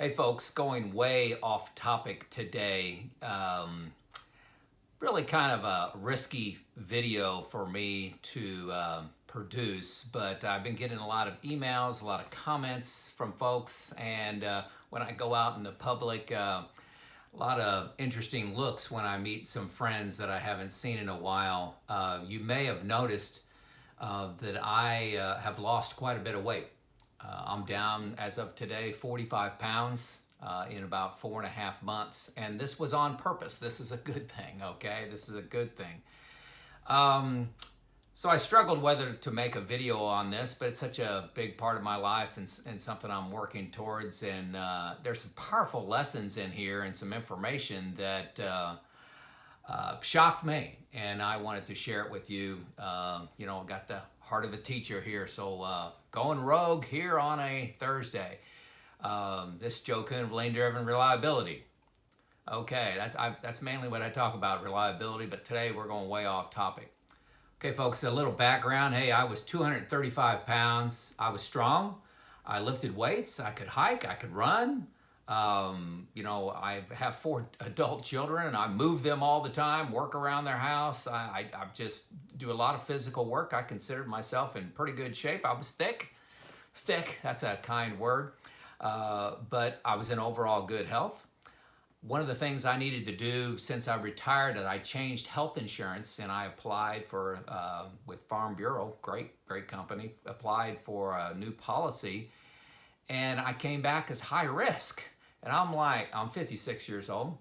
Hey folks, going way off topic today. Really kind of a risky video for me to produce, but I've been getting a lot of emails, a lot of comments from folks, and when I go out in the public, a lot of interesting looks when I meet some friends that I haven't seen in a while. You may have noticed that I have lost quite a bit of weight. I'm down, as of today, 45 pounds in about 4.5 months. And this was on purpose. This is a good thing, okay? This is a good thing. So I struggled whether to make a video on this, but it's such a big part of my life and something I'm working towards. And there's some powerful lessons in here and some information that shocked me. And I wanted to share it with you. Got the heart of a teacher here. So going rogue here on a Thursday. This joke of leandriven reliability. Okay, that's mainly what I talk about, reliability, but today we're going way off topic. Okay, folks, a little background. Hey, I was 235 pounds. I was strong. I lifted weights. I could hike. I could run. I have 4 adult children and I move them all the time, work around their house. I just do a lot of physical work. I considered myself in pretty good shape. I was thick, that's a kind word, but I was in overall good health. One of the things I needed to do since I retired is I changed health insurance and I applied for, with Farm Bureau, great company, applied for a new policy and I came back as high risk. And I'm 56 years old,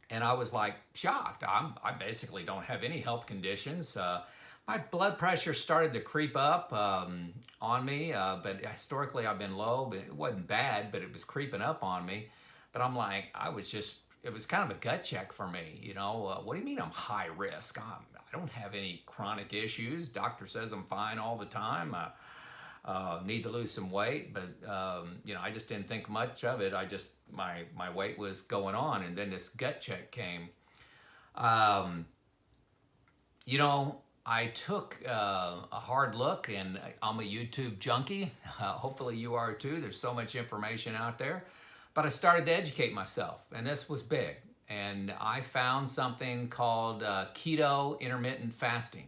and I was like shocked. I basically don't have any health conditions. My blood pressure started to creep up on me, but historically I've been low, but it wasn't bad, but it was creeping up on me. But I'm like, it was kind of a gut check for me. What do you mean I'm high risk? I don't have any chronic issues. Doctor says I'm fine all the time. Need to lose some weight, but I just didn't think much of it. My weight was going on, and then this gut check came. I took a hard look, and I'm a YouTube junkie. Hopefully you are too. There's so much information out there, but I started to educate myself, and this was big. And I found something called keto intermittent fasting.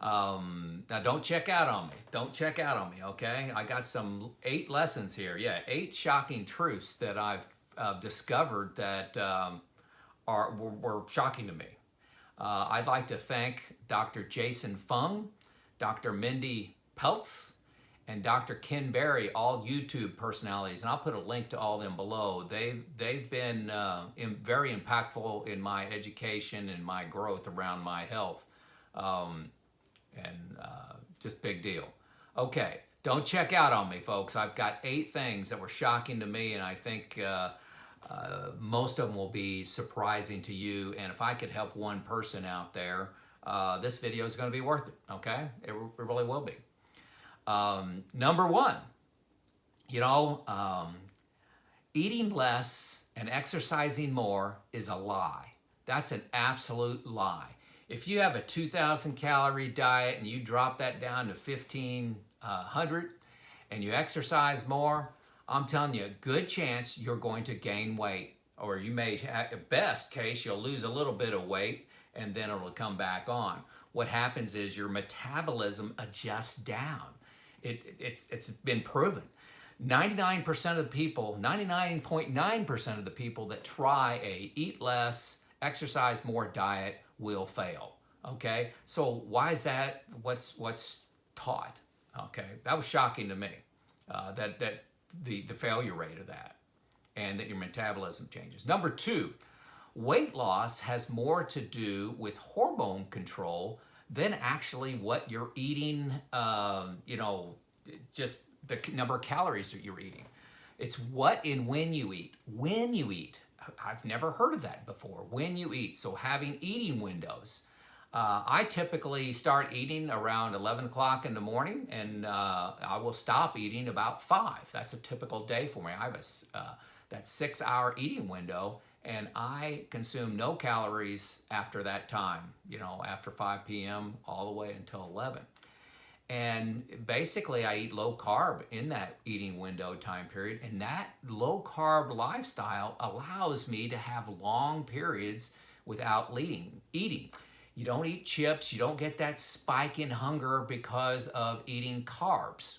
Now don't check out on me, okay? I got some 8 lessons here. 8 shocking truths that I've discovered that were shocking to me. I'd like to thank Dr. Jason Fung, Dr. Mindy Pelz, and Dr. Ken Berry, all YouTube personalities, and I'll put a link to all of them below. They've been very impactful in my education and my growth around my health. Just big deal. Okay, don't check out on me, folks. I've got 8 things that were shocking to me, and I think most of them will be surprising to you. And if I could help one person out there, this video is going to be worth it, okay? It really will be. Number 1, eating less and exercising more is a lie. That's an absolute lie. If you have a 2,000 calorie diet and you drop that down to 1,500 and you exercise more, I'm telling you, a good chance you're going to gain weight. Or you may, at best case, you'll lose a little bit of weight and then it'll come back on. What happens is your metabolism adjusts down. It's been proven. 99% of the people, 99.9% of the people that try a eat less, exercise more diet will fail. Okay, so why is that? What's taught? Okay, that was shocking to me. That the failure rate of that, and that your metabolism changes. Number 2, weight loss has more to do with hormone control than actually what you're eating. Just the number of calories that you're eating. It's what and when you eat. When you eat. I've never heard of that before. When you eat. So having eating windows. I typically start eating around 11 o'clock in the morning, and I will stop eating about 5. That's a typical day for me. I have that 6-hour eating window, and I consume no calories after that time, after 5 p.m. all the way until 11. And basically, I eat low carb in that eating window time period. And that low carb lifestyle allows me to have long periods without eating. You don't eat chips. You don't get that spike in hunger because of eating carbs.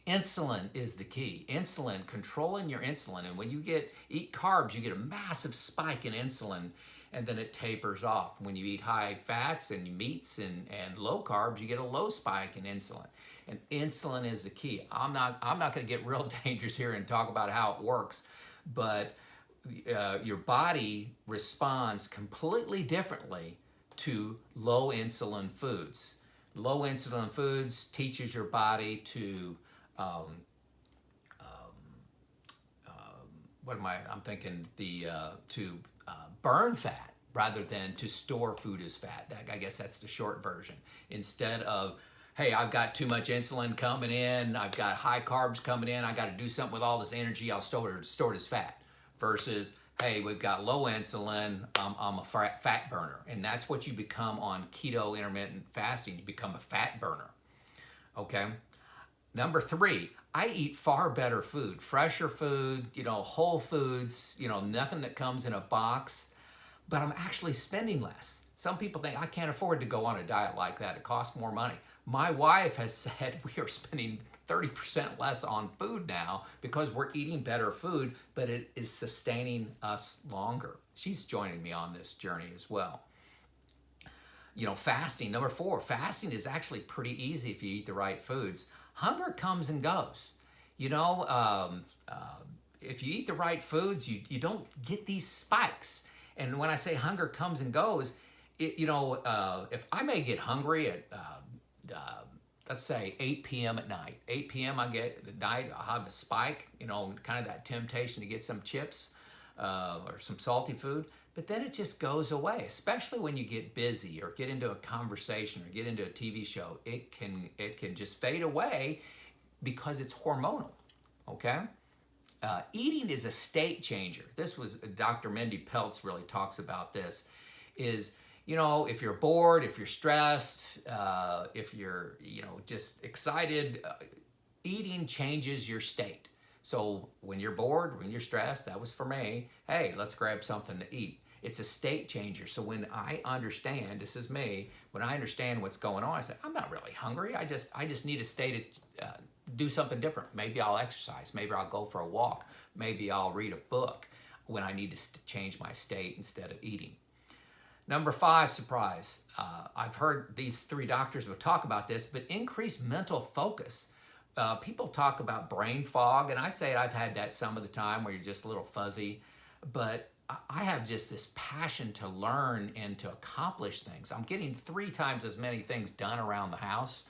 Insulin is the key. Insulin, controlling your insulin. And when you eat carbs, you get a massive spike in insulin, and then it tapers off. When you eat high fats and meats and low carbs, you get a low spike in insulin. And insulin is the key. I'm not going to get real dangerous here and talk about how it works, but your body responds completely differently to low insulin foods. Low insulin foods teaches your body to burn fat rather than to store food as fat. I guess that's the short version. Instead of, hey, I've got too much insulin coming in, I've got high carbs coming in, I got to do something with all this energy, I'll store it as fat. Versus, hey, we've got low insulin, I'm a fat burner. And that's what you become on keto intermittent fasting. You become a fat burner. Okay? Number 3, I eat far better food, fresher food, whole foods, nothing that comes in a box, but I'm actually spending less. Some people think I can't afford to go on a diet like that. It costs more money. My wife has said we are spending 30% less on food now because we're eating better food, but it is sustaining us longer. She's joining me on this journey as well. Fasting, number 4, fasting is actually pretty easy if you eat the right foods. Hunger comes and goes. If you eat the right foods, you don't get these spikes. And when I say hunger comes and goes, if I may get hungry at, let's say 8 p.m. at night, 8 p.m. I get at night, I'll have a spike, kind of that temptation to get some chips or some salty food. But then it just goes away, especially when you get busy or get into a conversation or get into a TV show. It can just fade away because it's hormonal, okay? Eating is a state changer. This was Dr. Mindy Pelz really talks about this, is, if you're bored, if you're stressed, if you're, just excited, eating changes your state. So when you're bored, when you're stressed, that was for me, hey, let's grab something to eat. It's a state changer. So when I understand, this is me, when I understand what's going on, I say, I'm not really hungry. I just need a state to do something different. Maybe I'll exercise. Maybe I'll go for a walk. Maybe I'll read a book when I need to change my state instead of eating. Number 5, surprise. I've heard these 3 doctors will talk about this, but increased mental focus. People talk about brain fog, and I'd say I've had that some of the time where you're just a little fuzzy, but I have just this passion to learn and to accomplish things. I'm getting 3 times as many things done around the house.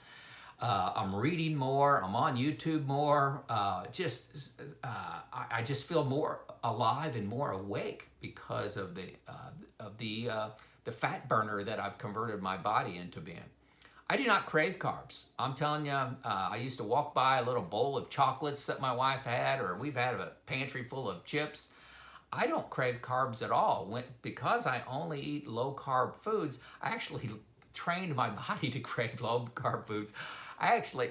I'm reading more. I'm on YouTube more. I just feel more alive and more awake because of the fat burner that I've converted my body into being. I do not crave carbs. I'm telling you, I used to walk by a little bowl of chocolates that my wife had, or we've had a pantry full of chips. I don't crave carbs at all. Because I only eat low carb foods, I actually trained my body to crave low carb foods.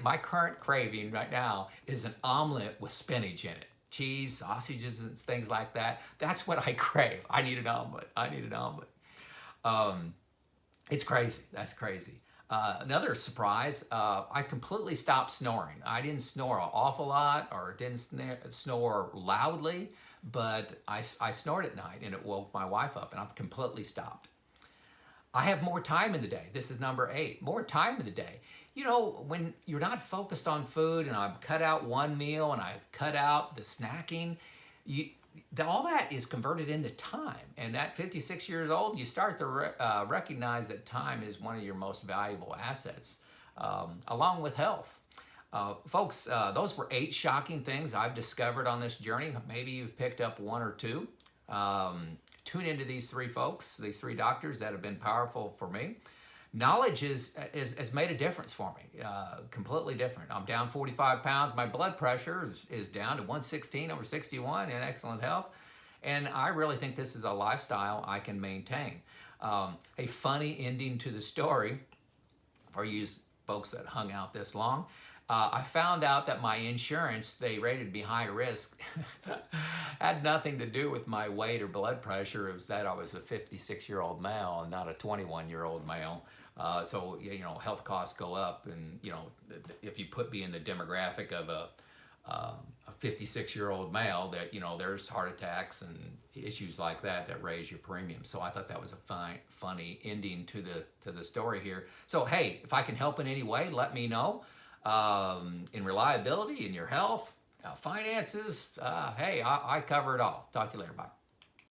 My current craving right now is an omelet with spinach in it. Cheese, sausages, and things like that. That's what I crave. I need an omelet. It's crazy. That's crazy. Another surprise, I completely stopped snoring. I didn't snore an awful lot or didn't snore loudly, but I snored at night and it woke my wife up, and I've completely stopped. I have more time in the day. This is number 8, more time in the day. When you're not focused on food, and I've cut out one meal and I've cut out the snacking, all that is converted into time. And at 56 years old, you start to recognize that time is one of your most valuable assets, along with health. Folks, those were 8 shocking things I've discovered on this journey. Maybe you've picked up 1 or 2. Tune into these 3 folks, these 3 doctors that have been powerful for me. Knowledge has made a difference for me, completely different. I'm down 45 pounds. My blood pressure is down to 116/61 in excellent health. And I really think this is a lifestyle I can maintain. A funny ending to the story, for you folks that hung out this long. I found out that my insurance, they rated me high risk, had nothing to do with my weight or blood pressure. It was that I was a 56-year-old male and not a 21-year-old male. So, you know, health costs go up, and, you know, if you put me in the demographic of a 56-year-old male, that, you know, there's heart attacks and issues like that that raise your premium. So I thought that was a funny ending to the story here. So, hey, if I can help in any way, let me know. In reliability, in your health, finances, hey, I cover it all. Talk to you later. Bye.